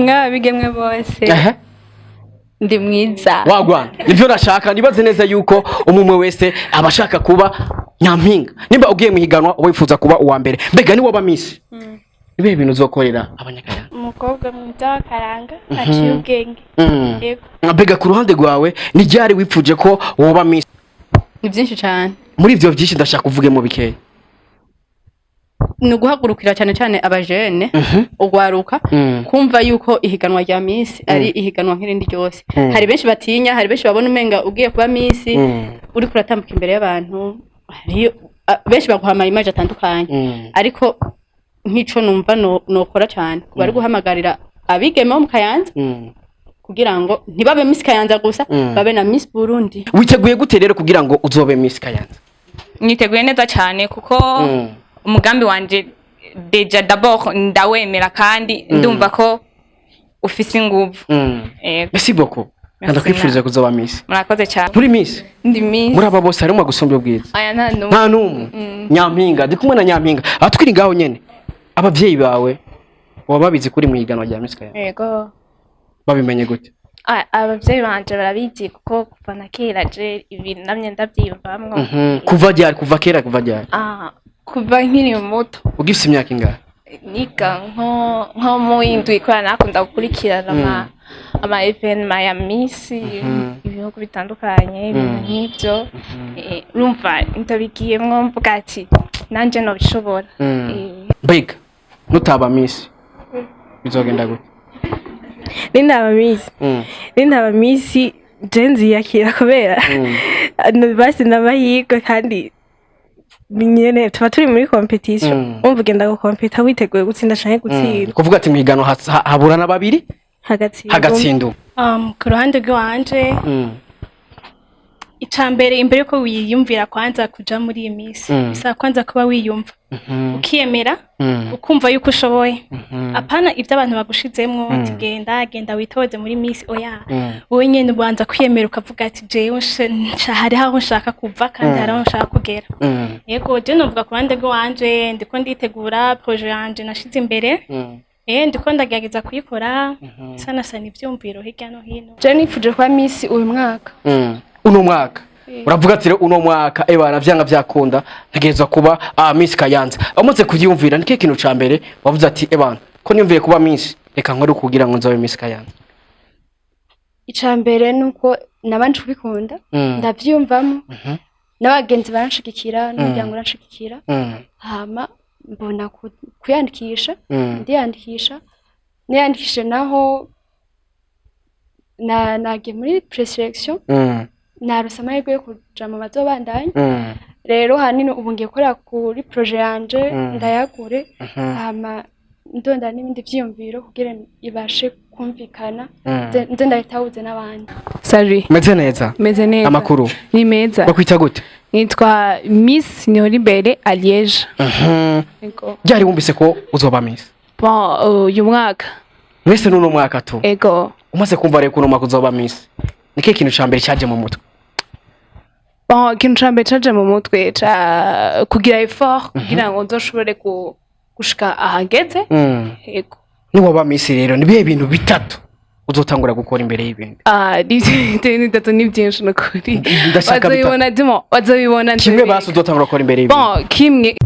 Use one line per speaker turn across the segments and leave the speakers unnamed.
Bigemwe bose ndi mwiza
wagwana nivyo nashaka nibaze neza yuko umumwe wese abashaka kuba nyampinga nimba ugiye muhiganwa wifuza kuba uwa mbere mbega ni waba miss ibe bintu uzokorera abanyakaya
umukobwa mwiza karanga aciye ubwenge
yego mbega ku ruhande rwawe ni ryari wipfuje ko woba miss
ni byinshi cyane
muri ivyo byinshi ndashaka kuvuge mu bikeye
nuguhagurukira cyane cyane abajene ugwaruka kumva yuko ihiganwa rya miss ari ihiganwa nk'irindi ryose hari benshi batinya hari benshi babona umenga ugiye kuba miss uri kuratambuka imbere y'abantu hari benshi baguhama image atandukanye ariko nk'ico numva nokora cyane bari guhamagarira abigeme mu Kayanza kugira ngo ntibabe miss Kayanza gusa babe na miss Burundi.
Witeguye gute rero kugira ngo uzobe miss Kayanza?
Niteguye neza cyane kuko umugambi wanje deja d'abord ndawemera kandi ndumva ko ufise inguvu.
Merci beaucoup. Ndakwifuriza kuzoba miss.
Murakoze cyane.
Muri miss?
Ndi miss.
Muri aba bose harimo gusumbya ubwiza.
Aya nta
nta numwe. Nyampinga ndi kumwe na nyampinga. Atwiri ngaho nyene. Abavyeyi bawe wababizi kuri muhiganwa rya miss Kayanza?
Yego.
Babimenye gute?
Abavyeyi banje barabizi kuko kuva na kera je ibintu namye ndavyiyumvamwo.
Kuva kera kuva ryari?
Kuva nkiri muto.
Ugifise imyaka ingahe?
Niga nko mu indwi kwa nakunda gukurikirana ama evenement ya miss ibihugu bitandukanye n'ibyo urumva ndabigiyemwo mvuga ati nanje no bishobora.
Mbega nutaba miss bizogenda gute?
Nindaba miss jenzi yakira kubera basi n'amahirwe kandi nyene tuba turi muri competition umva ugenda gukompeta witeguye gutsinda canke gutsinda
kuvuga ati mihigano haburana babiri hagatsinda
ku ruhande rwanje icambere imbere yuko wiyumvira kwanza kuja muri iyi miss bisa kwanza kuba wiyumva ukiyemera ukumva yuko ushoboye apana ivyo abantu bagushizemwo genda witoze muri miss oya wowe nyene ubanza kwiyemera ukavuga ati jewe hari aho nshaka kuva kandi hari aho nshaka kugera yego je novuga ku ruhande rwanje ndiko nditegura projet yanje nashize imbere ndiko ndagerageza kuyikora sana ivyumviro hirya no hino
je nifuje kuba miss uyu mwaka
uno mwaka uravuga ati uno mwaka ebana vyanga vyakunda ntegerezwa kuba miss Kayanza amaze kuvyumvira nike kintu ca mbere wavuze ati ebana ko niyumviye kuba miss reka nkore kugira ngo nzabe miss Kayanza
icambere nuko nabanje kubikunda ndavyumvamo n'abagenzi baranshigikira n'umuryango uranshigikira hama mbona kuyandikisha ndiyandikisha naho nagiye muri preselection narose amahirwe yo kuja mu bazobandanya rero hanini ubu ngiye gukora kuri projet yanje ndayagure hama ndonda n'ibindi vyiyumviro kugira ibashe kumvikana nze ndahitahuze n'abandi.
Salut.
Meze neza?
Meze neza.
Amakuru?
Ni meza.
Bakwita gute?
Nitwa Miss Niholibere à Liège.
Byari wumvise ko uzoba miss?
Bon, uyu mwaka.
Mwese nuno mwaka tu?
Ego.
Umaze kumva rero kuno mwaka uzoba miss? Nike kintu ca mbere cyaje mu mutwe?
Bon, kintu ca mbere cyaje mu mutwe kugira effort kugira ngo nzoshobore gushika ahageze. Ego.
Ni waba miss rero nibihe bintu bitatu uzotangura gukora imbere y'ibindi?
Bitatu ni byinshi n'ukuri. Bazobibona
kimwe basi uzotangura gukora imbere y'ibindi?
Bon, kimwe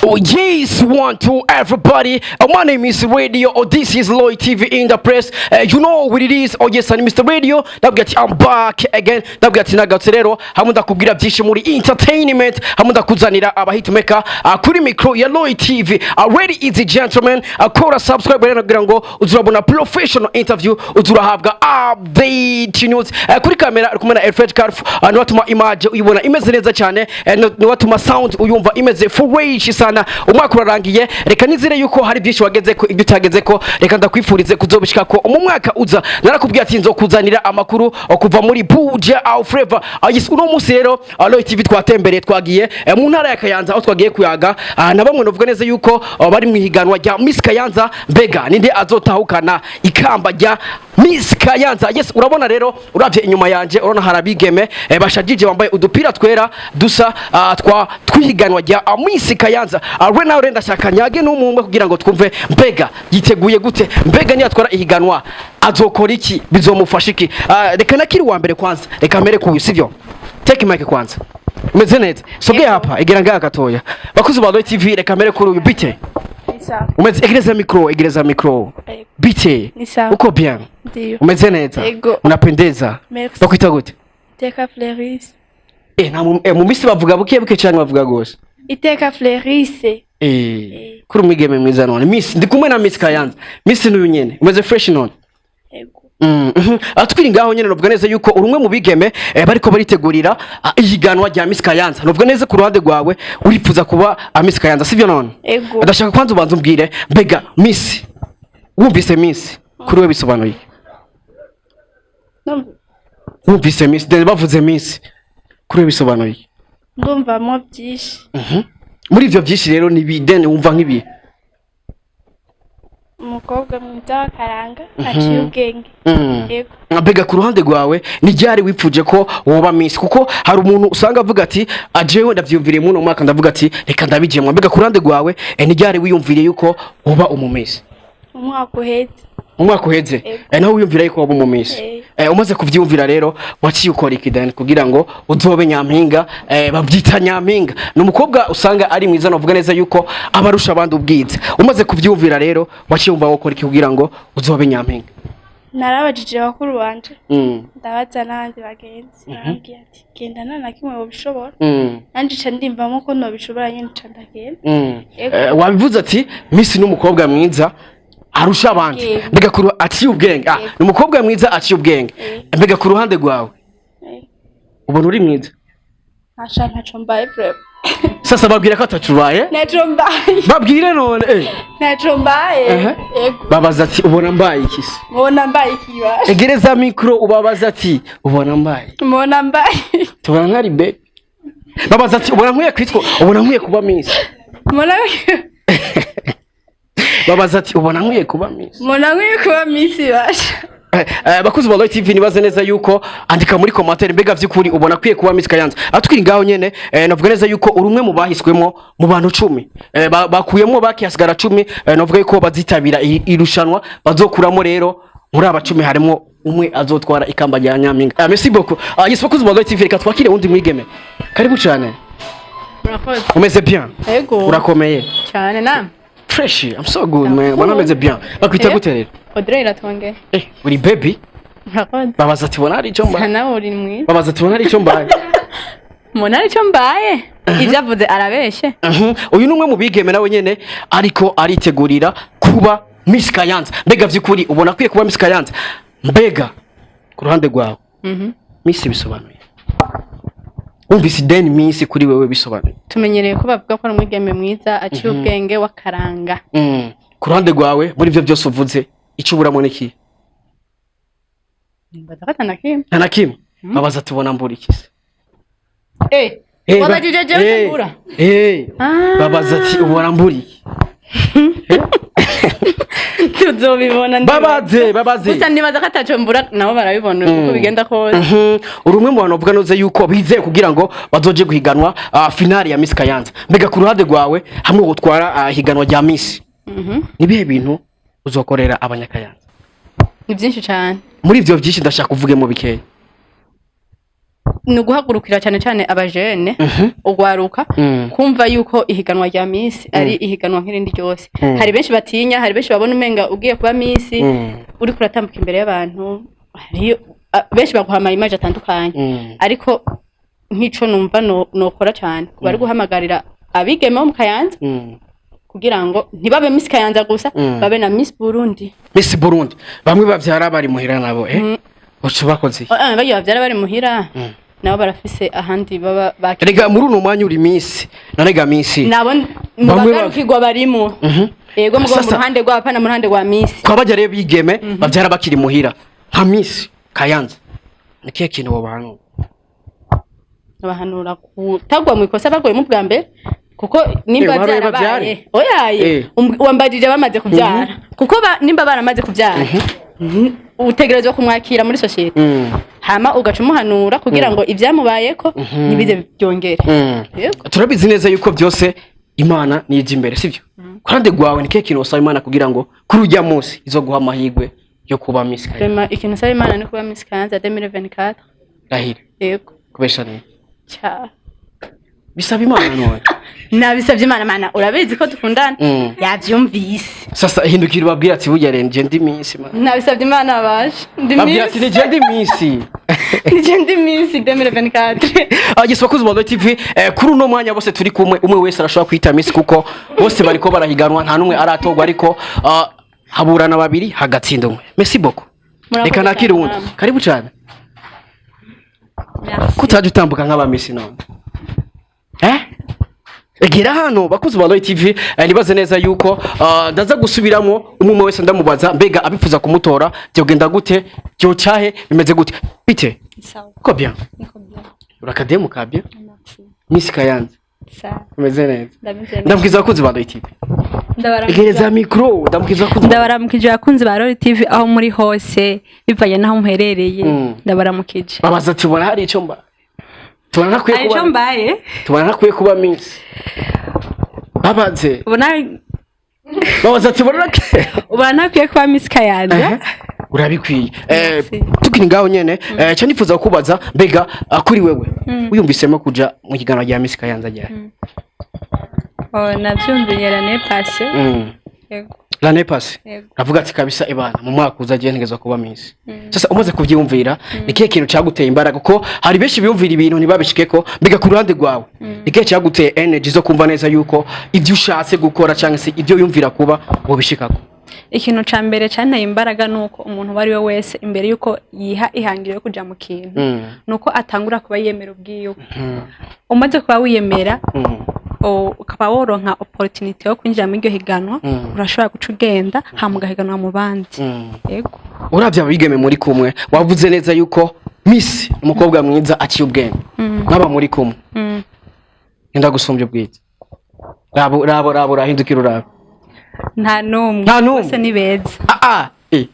Oh yes, one to everybody. My name is Radio. This is le31 in the press. You know what it is. Oh yes, I'm Mr. Radio. I'm back again. Rero hamunda kubwira byinshi muri entertainment. Hamunda kuzanira abahitmaker kuri micro ya le31. Already is a gentleman. Akora subscribe rero kugira ngo uzurabona professional interview, uzurahabwa update news. Kuri kamera kumwe na Alfred Carf. Niwatuma image uyibona imeze neza cyane. Niwatuma sound uyumva imeze fresh. sana umwaka urarangiye reka nizire yuko hari byinshi wageze ko ibyo utageze ko reka ndakwifurize kuzobishika ko mu mwaka uza narakubwiye ati nzokuzanira amakuru kuva muri Buja au Flavor uno munsi rero Aloy TV twatembereye twagiye mu ntara ya Kayanza aho twagiye kuyaga na bamwe novuga neza yuko bari mu higanwa rya Miss Kayanza mbega ninde azotahukana ikamba rya Miss Kayanza. Yes, urabona rero uravye inyuma yanje urabona harabigeme bashajije bambaye udupira twera dusa twihiganwa rya Miss Kayanza. Rwe nawe renda shaka nyage n'umwe kugira ngo twumve mbega yiteguye gute, mbega ni atwara ihiganwa azokora iki, bizomufasha iki. Reka nakiri wa mbere kwanza, reka mere ku sivyo, take mic kwanza. Umeze neza soge hapa egera ngaha gatoya bakuzi ba Aloy TV reka mere kuri uyu bite umeze egereza micro bite uko bien umeze neza unapendeza bakwita gute
Iteka Fleris
mu misi bavuga buke cyane bavuga gose
Iteka Fleris
kuri umwigeme mwiza none Miss ndi kumwe na Miss Kayanza Miss n'uyu nyene umeze fresh none atwiri ngaho nyene novuga neza yuko urumwe mu bigeme bariko baritegurira ihiganwa rya Miss Kayanza. Novuga neza ku ruhande rwawe uripfuza kuba Miss Kayanza sivyo none ndashaka kwanza ubanza umbwire mbega Miss wumvise Miss kuri we bisobanuye wumvise Miss de bavuze Miss kuri we bisobanuye
ndumva mo byinshi
muri ivyo byinshi rero ni bidene wumva nk'ibi
umukobwa mwiza karanga aciye ubwenge
yego mbega ku ruhande rwawe ni ryari wipfuje ko woba Miss kuko hari umuntu usanga avuga ati ajewe ndavyumviriye mu mwaka ndavuga ati reka ndabijemwa mbega ku ruhande rwawe ni ryari wiyumviriye yuko woba Miss umwaka uheze naho wiyumvira yuko woba Miss umaze kuvyumvira rero waciye ukora ikidani kugira ngo uzobe nyampinga bavyita nyampinga n'umukobwa usanga ari mwiza novuga neza yuko abarusha abandi ubwiza umaze kuvyumvira rero waciye umva ukora iki kugira ngo uzobe nyampinga
narabajije bakuru banje ndabaza n'abandi bagenzi barambwiye ati genda nana kimwe wobishobora nanje ca ndimvamo ko nobishobora nyene ca ndagenda
wabivuze ati Miss n'umukobwa mwiza arusha abandi mbega kuru aciye ubwenge n'umukobwa mwiza aciye ubwenge mbega ku ruhande rwawe ubona uri mwiza
ntaco mbaye prep
sasa babwira ko atacubaye
ntaco mbaye
babwire none
ntaco mbaye
babaza ati ubona mbaye iki se
ubona mbaye iki basha
egereza micro ubabaza ati ubona mbaye tubona nkari be babaza ati ubona nkwiye kwitwa ubona nkwiye kuba Miss babaza ati ubona nkwiye kuba Miss
basha
bakuzi ba Aloy TV nibaze neza yuko andika muri commentaire mbega vy'ukuri ubona kwiye kuba Miss Kayanza. Atwiri ngaho nyene navuga neza yuko urumwe mu bahiswemo mu bantu 10 bakuyemo bakihasigara 10 navuga yuko bazitabira irushanwa bazokuramo rero muri aba 10 harimo umwe azotwara ikamba rya nyampinga. Merci beaucoup. Yes bakuzi ba Aloy TV reka twakire wundi mwigeme karibu cyane umeze bien urakomeye
cyane na
fresh I'm so good man wana meze bien bakwita gute rero
Audrey ratwange
uri baby babaza ati bona ari icyo mbaye
sana uri mwiza
babaza ati bona ari icyo mbaye
mona ari icyo mbaye ivyavuze arabeshe
uyu numwe mu bigeme nawe nyene ariko aritegurira kuba Miss Kayanza mbega vy'ukuri ubona kwiye kuba Miss Kayanza mbega ku ruhande rwawe Miss bisobanuye umvise den Miss kuri wewe bisobanuye
tumenyereye ko bavuga ko ari umwigeme mwiza aciye ubwenge wakaranga
ku ruhande rwawe muri ivyo byose uvuze icyo uburamo niki
bazakata
nakimwe babaza tubona mbura iki
wabajije je mbura
babaza ati ubona mburi
tuzobibona
babaze
gusa nibaza katacho mbura nabo barabibona uko bigenda kose
urumwe mu bantu bavuga noze yuko bizeye kugira ngo bazoje guhiganwa finale ya Miss Kayanza mbega ku ruhande rwawe hamwe gutwara higanwa rya Miss nibihe bintu uzokorera abanyakayanza
ni byinshi cyane
muri ivyo byinshi ndashaka kuvuge mu bikeye
ni guhagurukira cyane cyane abajene ugwaruka kumva yuko ihiganwa rya Miss ari ihiganwa nk'irindi ryose hari benshi batinya hari benshi babona umenga ugiye kuba Miss uri kuratambuka imbere y'abantu hari benshi baguhama image atandukanye ariko nk'ico numva nokora cyane bari guhamagarira abigeme mu Kayanza kugira ngo ntibabe Miss Kayanza gusa babe na Miss Burundi
bamwe bavyara bari muhira nabo ucu bakoze
bagiye bavyara bari muhira nabo barafise ahandi baba
rega muri uno mwanya uri Miss narega Miss
nabo mu bagarukirwa barimo yego mu ruhande rwa pana mu ruhande rwa Miss
kwa bajya rero bigeme bavyara bakiri muhira nka Miss Kayanza nikiye kintu bo bantu
bahanura kutagwa mu ikosa bagoye mu bwa mbere kuko nimba byarabaye oyaye wambajije bamaze kubyara kuko nimba baramaze kubyara utegerezwa kumwakira muri societe hama ugaca umuhanura kugira ngo ibyamubayeko nibize byongere
turabizi neza yuko byose Imana nije imbere sivyo kandi gwawe nikiye kintu usaba Imana kugira ngo kuri ujya munsi izo guha amahirwe yo kuba Miss Kayanza
rema ikintu usaba Imana ni kuba Miss Kayanza 2024
rahire
yego
kubesha ni
cha
bisaba Imana none
nabisabye Imana urabizi ko dukundana yavyumvise
sasa hindukira babwira ati burya renje ndi Miss Imana
nabisabye Imana baje ndi Miss
babwira ati nije ndi Miss
nije ndi Miss 2024
agiswa kuzwa TV kuri uno mwanya bose turi kumwe umwe wese arashobora kwita Miss kuko bose bariko barahiganwa nta numwe aratogwa ariko haburana babiri hagatsinda umwe merci beaucoup reka nakiri wundi karibu cyane kutaje utambuka nk'aba Miss none Egira hano bakuzi ba TV nibaze neza yuko ndaza gusubiramo umwe wese ndamubaza mbega abifuza kumutora byogenda gute byo cyahe bimeze gute bite ko bien urakademu kabye Miss Kayanza umeze neza ndabwiza bakuzi ba TV ndabaramukije micro ndabwiza bakuzi
ndabaramukije bakunzi ba TV aho muri hose bivanye naho muherereye ndabaramukije
babaza ati ubona hari icyo mba tubana nakwiye kuba Miss babaze babaze ati
ubona nakwiye kuba Miss Kayanza
urabikwiye tukiri ngaho nyene cyo nifuza kubaza mbega kuri wewe uyumvisemo kuja mu kiganiro rya Miss Kayanza ryari
navyumviye l'année passée
yego l'année passée avuga ati kabisa ibana mu mwaka uzagiye ntegeza kuba Miss sasa umaze kuvyumvira nikiye kintu cyaguteye imbaraga ko hari benshi biyumvira ibintu ntibabishikeko mbega ku ruhande rwawe nikiye cyaguteye energy zo kumva neza yuko ivyo ushatse gukora cyangwa se ivyo yumvira kuba bobishikako
ikintu ca mbere cyane imbaraga nuko umuntu bari we wese imbere yuko yiha ihangiro yo kuja mu kintu nuko atangura kuba yemera ubwiyo umaze kuba wiyemera ukaba woronka opportunity yo kwinjira mu iryo higanwa urashobora guca ugenda hamugahiganwa mu bandi yego
uravye abigeme muri kumwe wavuze neza yuko Miss umukobwa mwiza aciye ubwenge nkaba muri kumwe enda gusumbya ubwiza rabo rahindukira urabo
nta numwe bose ni beza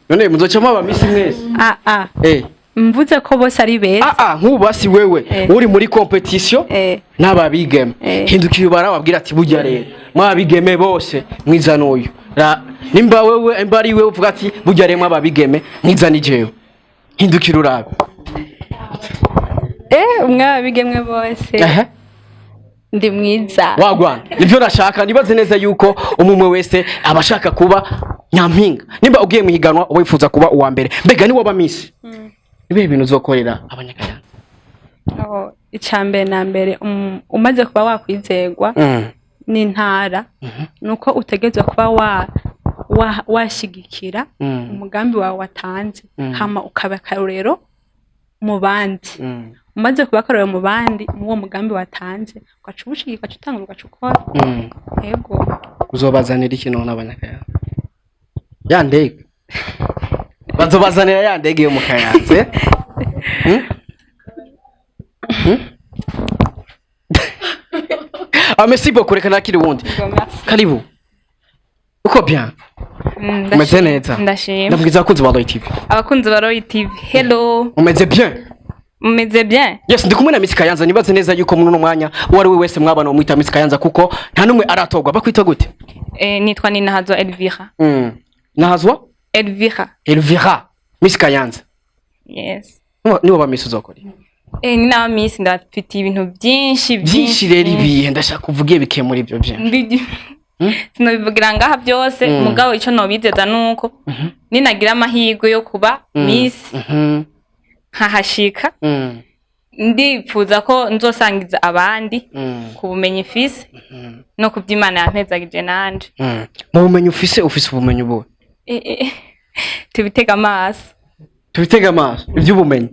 none muzocamo aba Miss mwese
mvuze ko bose ari beza
nk'ubasi wewe uri muri competition n'ababigeme hindukira barababwira ati burya rero mwabigeme bose mwiza n'uyu nimba wewe mbari wewe uvuga ati burya rero mwabigeme mwiza ni jewe hindukira urabe
mwabigeme bose ndi mwiza
wagwana nivyo nashaka nibaze neza yuko umumwe wese abashaka kuba nyampinga nimba ugiye mu higanwa wifuza kuba uwa mbere mbega ni waba Miss ibe bintu uzokorera abanyakayanza
icambere na mbere umaze kuba wakwizegwa n'intara nuko utegezwe kuba washigikira umugambi wawe watanze hama ukaba akarorero mu bandi umaze kuba akarorero mu bandi mu mugambi watanze ugaca ubushigika utanga ugaca ukora yego
uzobazanira ikintu n'abanyakayanza ya ndege bazobazanira ya ndege yo mu Kayanza merci beaucoup reka nakiri wundi karibu uko bien umeze neza
ndashimye
ndabwiza abakunzi ba TV
abakunzi ba TV hello
umeze bien
umeze bien
yes ndi kumwe na Miss Kayanza nibaze neza yuko muri uno mwanya uwari we wese mwabana umwita Miss Kayanza kuko nta numwe aratogwa bakwita gute
nitwa Ninahazwa Elvira
Nahazwa Elvira Miss Kayanza
yes
niwo ba Miss uzokora
ni na Miss ndafite ibintu byinshi
rero ibihe ndashaka kuvuga bike muri ibyo byinshi
sinobivugira ngaha byose mugabo ico nobizeza nuko ninagira amahirwe yo kuba Miss nkahashika ndipfuza ko nzosangiza abandi ku bumenyi fise no kubyimana yampezagije nanje
mu bumenyi ufise ubumenyi ubu
tubitega amaso
iby'ubumenyi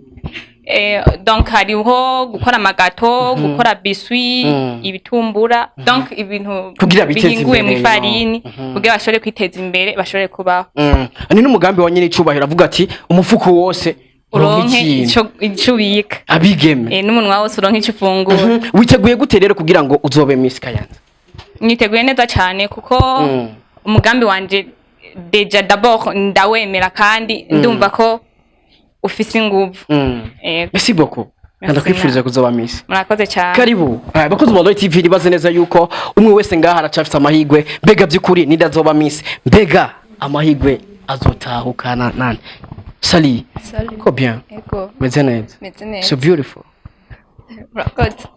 donc hariho gukora amagato gukora biswi ibitumbura donc ibintu bihinguye mu ifarini kugira bashobore kwiteza imbere bashobore kubaho.
Ni n'umugambi wa nyine icubahiro avuga ati umufuko wose
uronke ico ubika
abigeme
n'umunwa wose uronke ico ufungura.
Witeguye gute rero kugira ngo uzobe Miss Kayanza?
Niteguye neza cyane kuko umugambi wanje deja d'abord ndawemera kandi ndumva ko ufise inguvu.
Merci beaucoup. Ndakwifuriza kuzoba Miss.
Murakoze cyane.
Karibu. Bakozi ba Muri TV nibaze neza yuko umwe wese ngaha aracafite amahirwe. Mbega by'ukuri nindazoba Miss. Mbega amahirwe azotahukana nani? Sali. Ko bien.
Ego.
Meze neza. So beautiful.
Murakoze.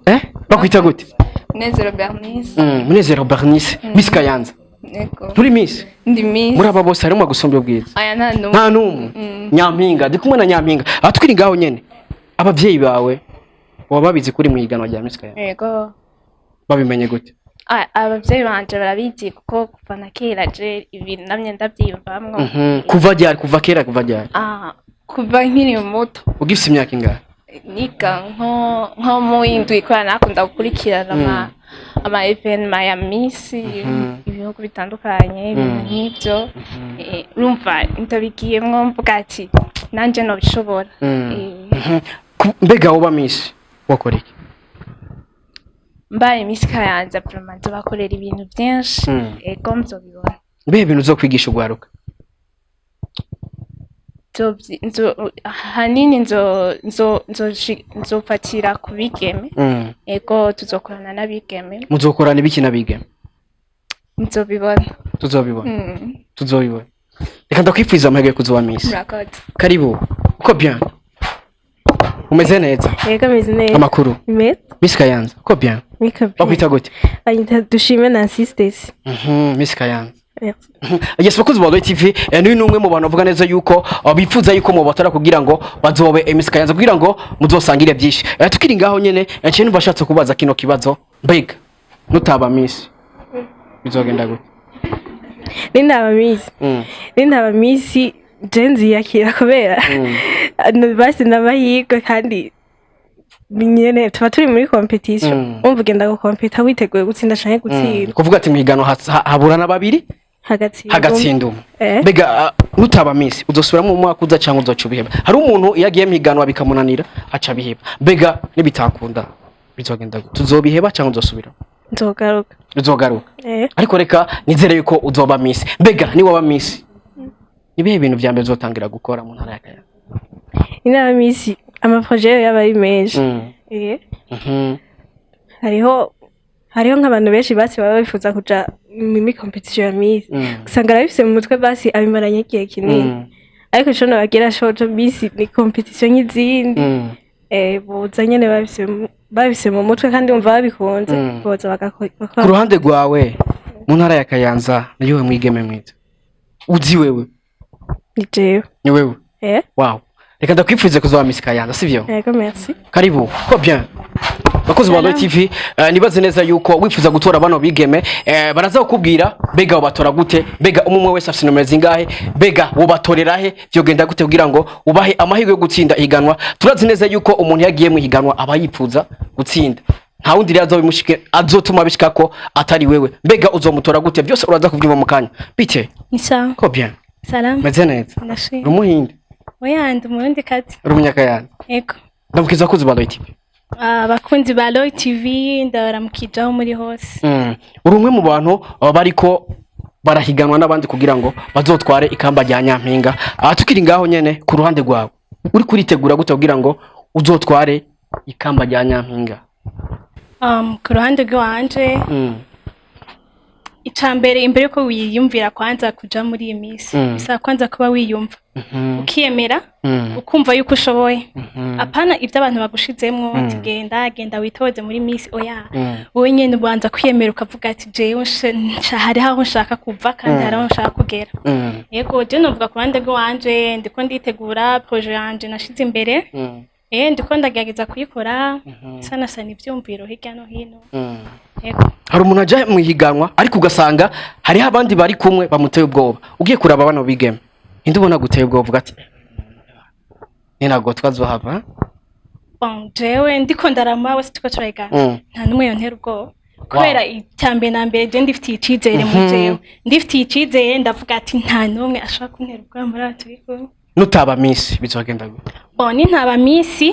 Bakwita gute?
Munezero Bernice.
Munezero Bernice. Miss Kayanza.
Ego.
Turi Miss.
Ndi Miss.
Muri aba bose harimo gusombya ubwiza.
Aya nta
nta numwe. Nyampinga ndi kumwe na Nyampinga. Atwiri ngaho nyene. Abavyeyi bawe wababizi kuri muhiganwa rya Miss Kayanza.
Yego.
Babimenye gute?
Abavyeyi banje barabizi kuko kuva na kera je ibintu namye ndavyiyumvamwo.
Kuva kera kuva ryari?
Kuva nkiri muto.
Ugifise imyaka ingahe?
Niga nko mu indwi ikora nakunda gukurikirana ama evenement ya Miss ibihugu bitandukanye ibintu nk'ibyo. Urumva ndabigiyemwo mvuga ati nanje no bishobora.
Mbega woba Miss wakora iki?
Mbaye Miss Kayanza vraiment bakorera ibintu byinshi ego muzobibona.
Mbe ibintu zo kwigisha ugwaruka?
Hanini nzofatira ku bigeme. Ego tuzokorana n'abigeme.
Muzokorana ibiki n'abigeme?
Muzobibona.
Tuzobibona. Reka ndakwifuriza amahirwe kuzoba Miss.
Murakoze.
Karibu. Uko bien? Umeze neza?
Yego meze neza.
Amakuru? Miss Kayanza. Uko bien? Bakwita gute?
Ayita dushime na sisters.
Miss Kayanza. Yes, bakozi ba Muri TV ni numwe mu bantu bavuga neza yuko bifuza yuko mu batara kugira ngo bazobe Miss Kayanza kugira ngo muzosangire byinshi. Tukiri ngaho nyene cyane bashatse kubaza kino kibazo. Mbega nutaba Miss bizogenda gute?
Nindaba Miss Jenzi yakira kubera basi n'amahirwe kandi nyene tuba turi muri competition umva ugenda gukompeta witeguye gutsinda canke gutsinda
kuvuga ati mwigano haburana babiri hagatsinda umwe. Mbega nutaba Miss uzosubiramo mu mwaka uza canke uzoca ubiheba? Hari umuntu yagiye mwiganwa bikamunanira aca biheba. Mbega nibitakunda bizogenda gute? Tuzobiheba canke uzosubira? Uzogaruka. Ariko reka nizere yuko uzoba Miss. Mbega ni waba Miss nibihe bintu vya mbere uzotangira gukora mu ntara ya Kayanza?
Ina Miss amaprojet y'abari menshi. Hariho nk'abantu benshi basi baba bifuza kuja mu competition ya Miss. Usanga arabifise mu mutwe basi abimaranye igihe kinini. Ariko cyo nabagira shoto Miss ni competition y'izindi. Boza nyene babise mu mutwe kandi umva babikunze boza bagakora.
Ku ruhande rwawe mu ntara ya Kayanza niwe mwigeme mwiza uzi wewe? Ni wewe? Wow. Reka ndakwifuriza kuzoba Miss Kayanza sivyo?
Yego merci.
Karibu. Ko bien. Bakozi ba Muri TV nibaze neza yuko wifuza gutora bano bigeme baraza kukubwira mbega ubatora gute, mbega umwe wese afite nomero zingahe, mbega wobatorera he, byogenda gute kugira ngo ubahe amahirwe yo gutsinda ihiganwa. Turazi neza yuko umuntu yagiye mu ihiganwa aba yifuza gutsinda, nta wundi rero azobimushike azotuma bishika ko atari wewe. Mbega uzomutora gute? Byose uraza kubyuma mu kanya. Bite?
Isa.
Ko bien.
Salam.
Meze neza.
Nashi.
Rumuhinde.
Oya ndi murundi kati.
Rumunyakayana.
Ego.
Ndamukiza kuzi ba Muri TV.
Abakunzi ba Muri TV ndabaramukijaho muri hose.
Uri umwe mu bantu bariko barahiganwa n'abandi kugira ngo bazotware ikamba rya Nyampinga. Tukiri ngaho nyene ku ruhande rwawe uri kuritegura gute kugira ngo uzotware ikamba rya Nyampinga?
Ku ruhande rwanje icambere imbere yuko wiyumvira kwanza kuja muri iyi Miss bisa kwanza kuba wiyumva ukiyemera ukumva yuko ushoboye apana ivyo abantu bagushizemwo genda witoze muri Miss oya wowe nyene ubanza kwiyemera ukavuga ati jewe hari aho nshaka kuva kandi hari aho nshaka kugera. Yego je novuga ku ruhande rwanje ndiko nditegura projet yanje nashize imbere ndiko ndagerageza kuyikora sana ivyumviro hirya no hino.
Hari umuntu aje mu higanwa ariko ugasanga hari abandi bari kumwe bamuteye ubwoba, ugiye kuraba bano bigeme indi ubona guteye ubwoba uvuga ati ninago twazohava
bon jewe ndiko ndarama wese tuko turayigana nta numwe yontera ubwoba kubera icyambere na mbere je ndifitiye icizere mu jewe ndifitiye icizere ndavuga ati nta numwe ashaka kuntera ubwoba muri aturiko
nutaba Miss bizogenda gute
bon ni ntaba Miss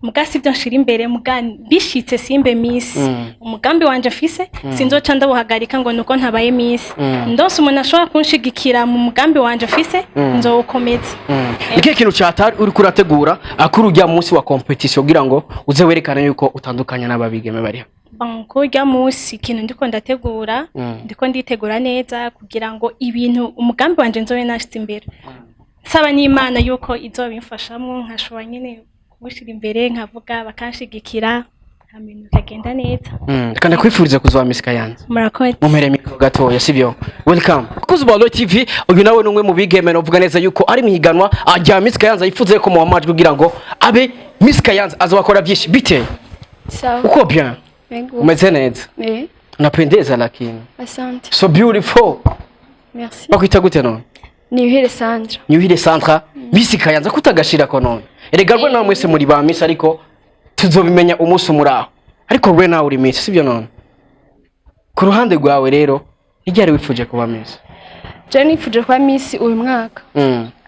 mugasi byo nshira imbere mugani bishitse simbe Miss umugambi wanje afise sinzoca ndabuhagarika ngo nuko ntabaye Miss ndose umuntu ashobora kunshigikira mu mugambi wanje afise nzowukomeza
Niki kintu cyatari uri kurategura akuru ujya munsi wa competition kugira ngo uze werekana yuko utandukanya n'ababigeme bari
banko ujya munsi ikintu ndiko ndategura ndiko nditegura neza kugira ngo ibintu umugambi wanje nzobe nashitse imbere saba n'Imana yuko izobimfashamwe nkashobora nyine kumushira imbere nkavuga bakanshigikira ibintu kagenda neza
reka ndakwifuriza kuzoba Miss Kayanza
murakoze
mumpere mikro gatoya sivyo welcome kuko Zubalo TV uyu nawe numwe mu bigeme no vuga neza yuko ari mihiganwa ajya Miss Kayanza yifuze ko mu amajwi kugira ngo abe Miss Kayanza azobakora byinshi bite
Sawa.
uko bien umeze neza unapendeza lakini
Asante.
so beautiful
Merci.
bakwita gute none
Niyuhire Sandra.
Niyuhire Sandra Miss Kayanza kutagashira ko none erega rwe nawe mwese muri ba Miss ariko tuzobimenya umunsi muraho ariko rwe nawe uri Miss sivyo none ku ruhande rwawe rero nijyari wifuje kuba Miss
Je nifuje kuba Miss uyu mwaka.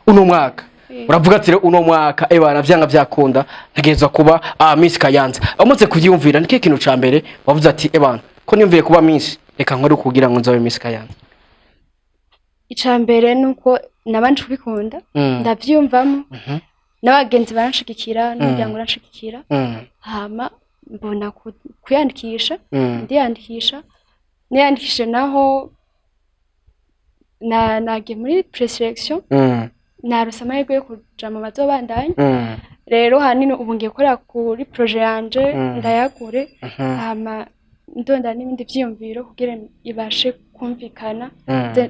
Uno mwaka uravuga ati uno mwaka ebana vyanga vyakunda ntegereza kuba Miss Kayanza amaze kuvyumvira nike kintu ca mbere wavuze ati ebana ko niyumviye kuba Miss reka nkore kugira ngo nzabe Miss Kayanza
Icambere nuko nabanje kubikunda ndavyumvamo n'abagenzi baranshigikira n'umuryango uranshigikira hama mbona kuyandikisha ndiyandikisha niyandikishe naho nagiye muri preselection narose amahirwe yo kuja mu bazobandanya rero hanini ubu ngiye gukora kuri projet yanje ndayagure hama ndonda n'ibindi vyiyumviro kugira ibashe kumvikana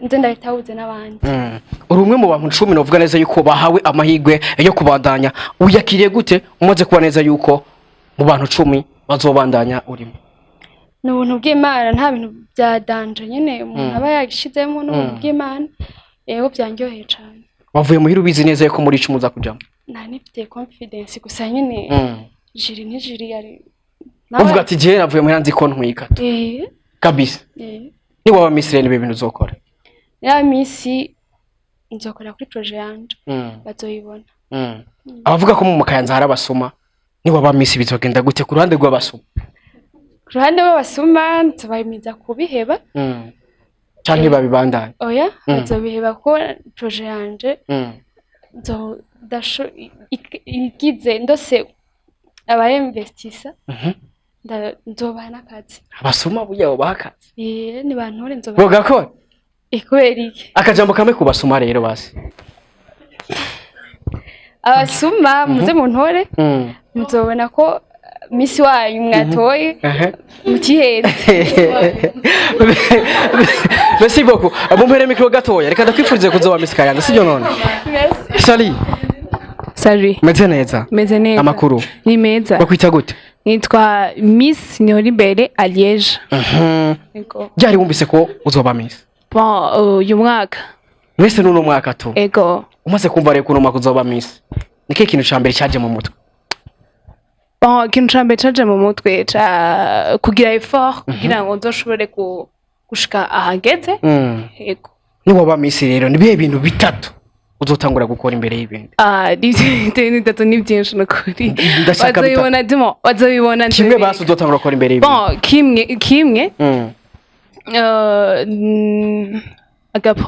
nze ndahitahuze n'abandi
uri umwe mu bantu 10 novuga neza yuko bahawe amahirwe yo kubandanya uyakiriye gute umaze kuba neza yuko mu bantu 10 bazobandanya urimo
n'ubuntu bw'Imana nta bintu bya danje nyene umuntu aba yagishizemo n'ubuntu bw'Imana yego byanjyoheye cyane
wavuye muhira ubizi neza yuko muri 10 uza kujamo
nta nifite confidence gusa nyene jiri ni jiri yari
uvuga ati je navuye muhira nzi ko ntwika kabisa ni waba Miss rene ibintu uzokora
ya Miss nzokora kuri projet yanje bazoyibona
abavuga ko mu Kayanza hari abasoma ni waba Miss bizogenda gute ku ruhande rw'abasoma
ku ruhande rw'abasoma nzobahimiza kubiheba
cyane babibandanya
oya bazobiheba ko projet yanje igize ndose abayinvestisa nzobaha n'akazi
abasoma buya bahakazi
ni bantore nzobaha
bogakora
kubera iki
akajambo kamwe ku basoma rero basi
abasuma muze mu ntore muzobona ko Miss wanyu mwatoye mu kiheze
merci beaucoup mumpere mikro gatoya reka ndakwifurize kuzoba Miss Kayanza sibyo none Sali
Salut.
meze neza amakuru
ni meza
bakwita gute
nitwa Miss Niholibere à Liège
byari wumvise ko uzoba Miss
bon uyu mwaka
wese nuno mwaka tu
ego
umaze kumva rero kuno mwaka uzoba Miss nike kintu cambere cyaje mu mutwe
bon ikintu cambere cyaje mu mutwe kugira effort kugira ngo nzoshobore gushika ahageze ego
ni waba Miss rero nibihe bintu bitatu uzotangura gukora imbere y'ibindi
bitatu ni byinshi nukuri bazobibona dimo bazobibona
kimwe basi uzotangura gukora imbere y'ibindi
bon kimwe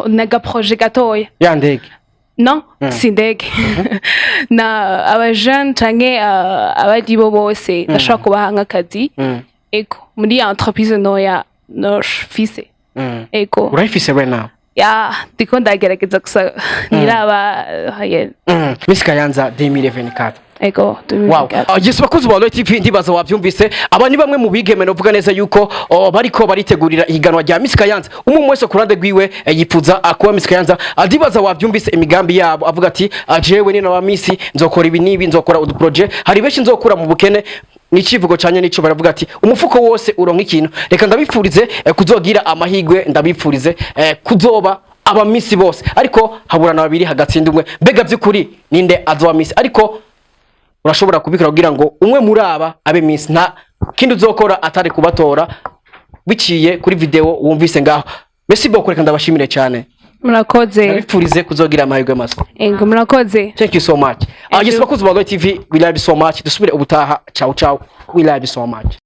naga projet gatoya
ya ndege
non si ndege na abajeune canke abadi bo bose ndashaka kubaha nk'akazi ego muri entreprise noya fise ego
urayifise right now
ya ndiko ndagerageza gusa niraba
Miss Kayanza 2024
ego
wow Yesu bakuzi ba TV ndibaza wabyumvise aba ni bamwe mu bigeme no vuga neza yuko bariko baritegurira ihiganwa rya Miss Kayanza umwe wese kurande gwiwe yifuza akuba Miss Kayanza adibaza wabyumvise imigambi yabo avuga ati jewe ni na Miss nzokora ibi nibi nzokora udu project hari benshi nzokura mu bukene nicivugo cyanye nico baravuga ati umufuko wose uronka ikintu reka ndabifurize kuzogira amahirwe ndabifurize kuzoba aba Miss bose ariko habura na babiri hagatsinda umwe mbega byukuri ninde azoba Miss ariko urashobora kubikora kugira ngo umwe muri aba abe Miss nta kindi uzokora atari kubatora biciye kuri video wumvise ngaho. Merci beaucoup, reka ndabashimire cyane.
Murakoze.
Nabipfurize kuzogira amahirwe masa.
Ego murakoze.
Thank you so much. Yes, bakuzi ba TV, we love you so much. Dusubire ubutaha. Ciao ciao. We love you so much.